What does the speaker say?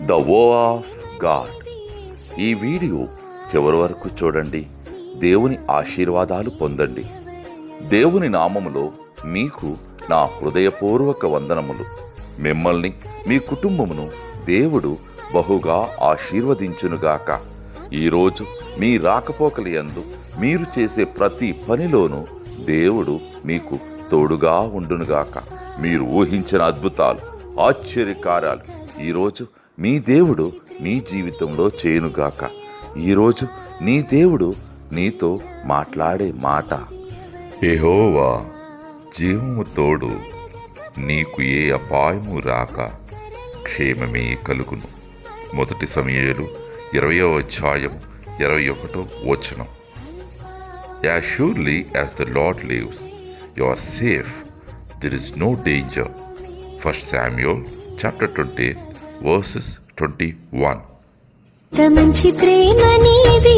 The వో of God. ఈ video చివరి వరకు చూడండి. దేవుని ఆశీర్వాదాలు పొందండి. దేవుని నామములో మీకు నా హృదయపూర్వక వందనములు. మిమ్మల్ని మీ కుటుంబమును దేవుడు బహుగా ఆశీర్వదించునుగాక. ఈరోజు మీ రాకపోకలి యందు మీరు చేసే ప్రతి పనిలోనూ దేవుడు మీకు తోడుగా ఉండునుగాక. మీరు ఊహించిన అద్భుతాలు, ఆశ్చర్యకార్యాలు ఈరోజు మీ దేవుడు నీ జీవితంలో చేయునుగాక. ఈరోజు నీ దేవుడు నీతో మాట్లాడే మాట, యెహోవా జీవము తోడు, నీకు ఏ అపాయము రాక క్షేమమే కలుగును. 1 సమూయేలు 20:21. As surely as the Lord lives, you are safe. There is no danger. 1 Samuel chapter 20 verses 21. మంచి ప్రేమ నీది